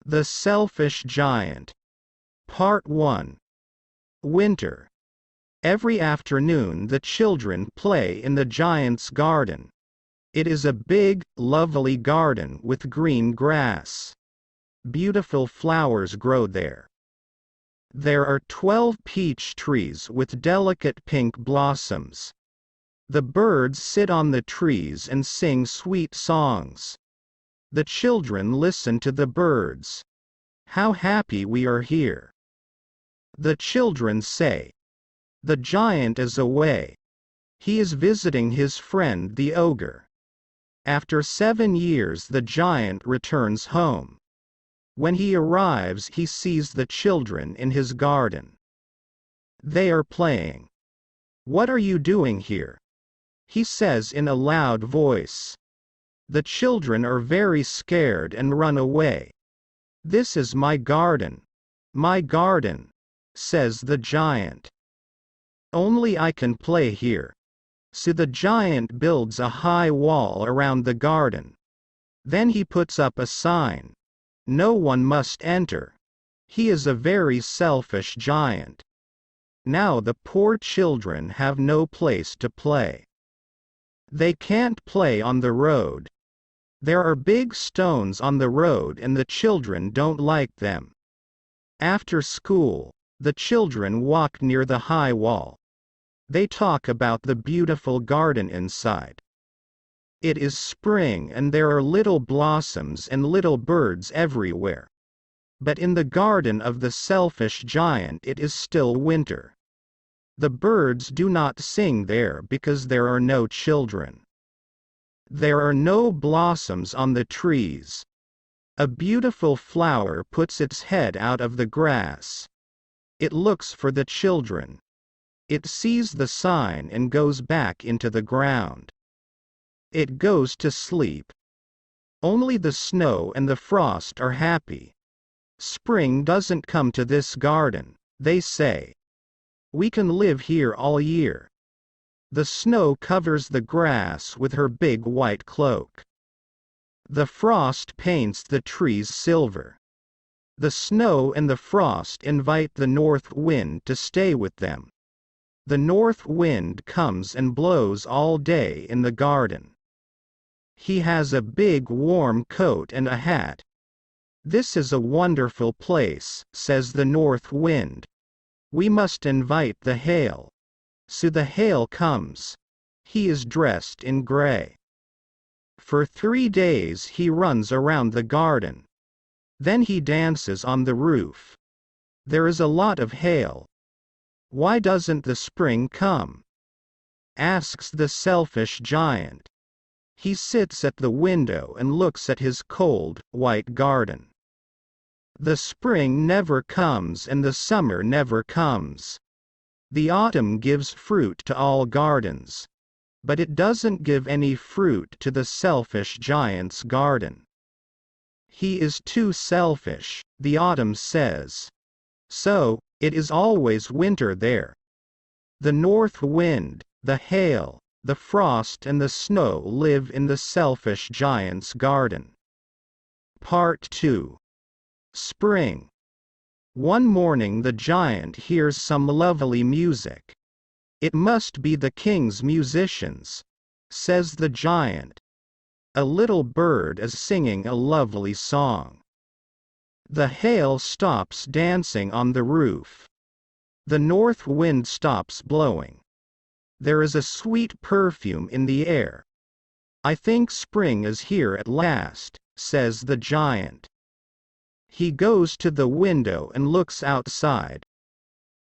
The Selfish Giant. Part 1. Winter. Every afternoon the children play in the giant's garden. It is a big, lovely garden with green grass. Beautiful flowers grow there. There are 12 peach trees with delicate pink blossoms. The birds sit on the trees and sing sweet songs. The children listen to the birds. How happy we are here. The children say, "The giant is away. He is visiting his friend the ogre." After 7 years the giant returns home. When he arrives he sees the children in his garden. They are playing. "What are you doing here?" he says in a loud voice. The children are very scared and run away. "This is my garden. My garden," says the giant. "Only I can play here." So the giant builds a high wall around the garden. Then he puts up a sign. No one must enter. He is a very selfish giant. Now the poor children have no place to play. They can't play on the road. There are big stones on the road and the children don't like them. After school, the children walk near the high wall. They talk about the beautiful garden inside. It is spring and there are little blossoms and little birds everywhere. But in the garden of the selfish giant it is still winter. The birds do not sing there because there are no children. There are no blossoms on the trees. A beautiful flower puts its head out of the grass. It looks for the children. It sees the sign and goes back into the ground. It goes to sleep. Only the snow and the frost are happy. "Spring doesn't come to this garden," they say. "We can live here all year." The snow covers the grass with her big white cloak. The frost paints the trees silver. The snow and the frost invite the north wind to stay with them. The north wind comes and blows all day in the garden. He has a big warm coat and a hat. "This is a wonderful place," says the north wind. "We must invite the hail." So the hail comes. He is dressed in gray. For 3 days he runs around the garden. Then he dances on the roof. There is a lot of hail. "Why doesn't the spring come?" asks the selfish giant. He sits at the window and looks at his cold, white garden. The spring never comes and the summer never comes. The autumn gives fruit to all gardens. But it doesn't give any fruit to the selfish giant's garden. He is too selfish, the autumn says. So, it is always winter there. The north wind, the hail, the frost and the snow live in the selfish giant's garden. Part 2. Spring. One morning the giant hears some lovely music. "It must be the king's musicians," says the giant. A little bird is singing a lovely song. The hail stops dancing on the roof. The north wind stops blowing. There is a sweet perfume in the air. "I think spring is here at last," says the giant. He goes to the window and looks outside.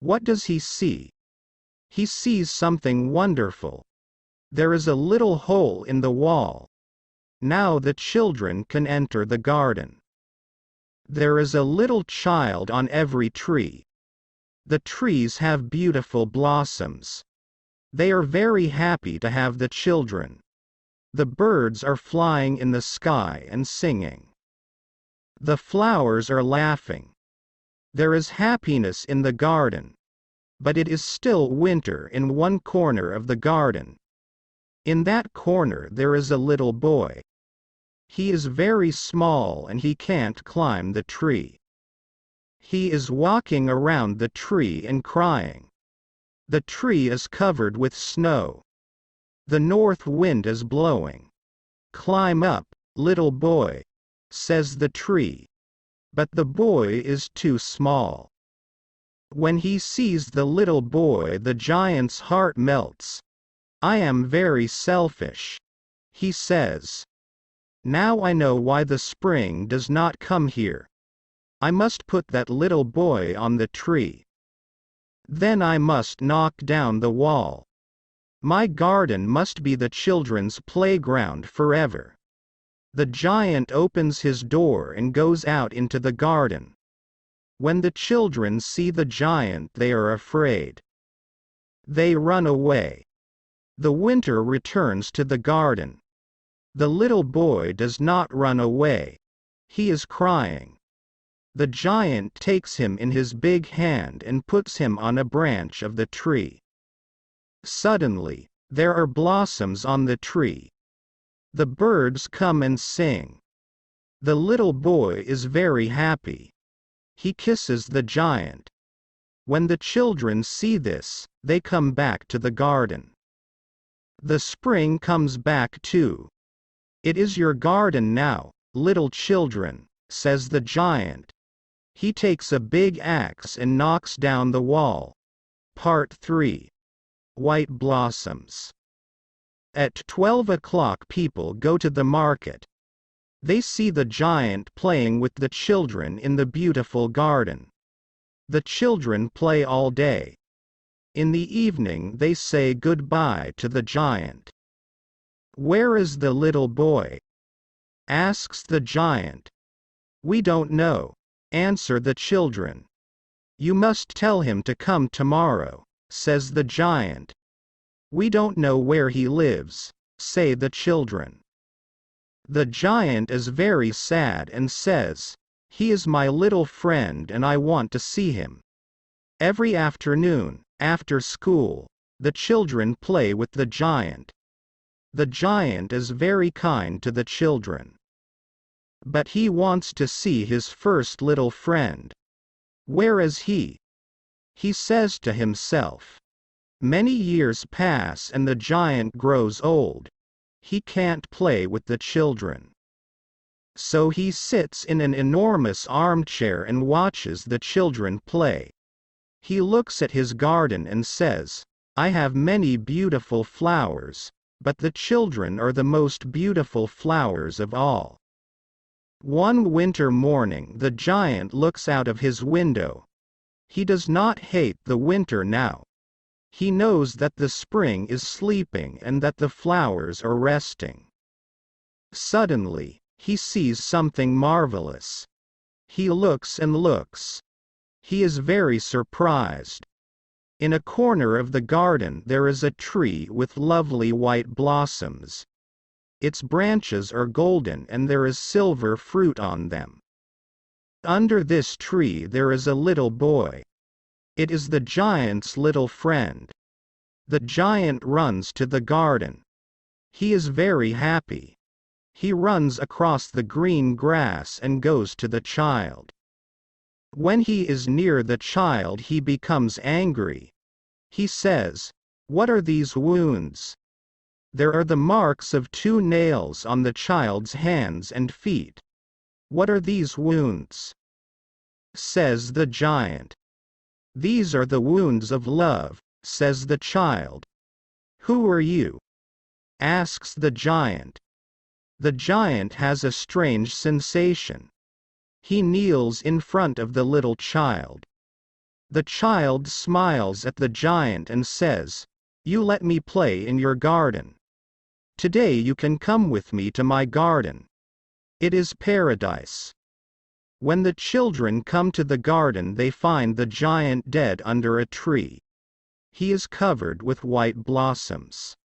What does he see? He sees something wonderful. There is a little hole in the wall. Now the children can enter the garden. There is a little child on every tree. The trees have beautiful blossoms. They are very happy to have the children. The birds are flying in the sky and singing. The flowers are laughing. There is happiness in the garden. But it is still winter in one corner of the garden. In that corner there is a little boy. He is very small and he can't climb the tree. He is walking around the tree and crying. The tree is covered with snow. The north wind is blowing. "Climb up, little boy," says the tree. But the boy is too small. When he sees the little boy, the giant's heart melts. "I am very selfish," he says. "Now I know why the spring does not come here. I must put that little boy on the tree. Then I must knock down the wall. My garden must be the children's playground forever." The giant opens his door and goes out into the garden. When the children see the giant, they are afraid. They run away. The winter returns to the garden. The little boy does not run away. He is crying. The giant takes him in his big hand and puts him on a branch of the tree. Suddenly, there are blossoms on the tree. The birds come and sing. The little boy is very happy. He kisses the giant. When the children see this, they come back to the garden. The spring comes back too. "It is your garden now, little children," says the giant. He takes a big axe and knocks down the wall. Part 3. White Blossoms. At 12 o'clock people go to the market. They see the giant playing with the children in the beautiful garden. The children play all day. In the evening they say goodbye to the giant. "Where is the little boy?" asks the giant. "We don't know," answer the children. "You must tell him to come tomorrow," says the giant. "We don't know where he lives," say the children. The giant is very sad and says, "He is my little friend and I want to see him." Every afternoon, after school, the children play with the giant. The giant is very kind to the children. But he wants to see his first little friend. Where is he? He says to himself. Many years pass and the giant grows old. He can't play with the children. So he sits in an enormous armchair and watches the children play. He looks at his garden and says, "I have many beautiful flowers, but the children are the most beautiful flowers of all." One winter morning the giant looks out of his window. He does not hate the winter now. He knows that the spring is sleeping and that the flowers are resting. Suddenly, he sees something marvelous. He looks and looks. He is very surprised. In a corner of the garden there is a tree with lovely white blossoms. Its branches are golden and there is silver fruit on them. Under this tree there is a little boy. It is the giant's little friend. The giant runs to the garden. He is very happy. He runs across the green grass and goes to the child. When he is near the child he becomes angry. He says, "What are these wounds?" "There are the marks of 2 nails on the child's hands and feet." "What are these wounds?" says the giant. "These are the wounds of love," says the child. "Who are you?" asks the giant. The giant has a strange sensation. He kneels in front of the little child. The child smiles at the giant and says, "You let me play in your garden. Today you can come with me to my garden. It is paradise." When the children come to the garden they find the giant dead under a tree. He is covered with white blossoms.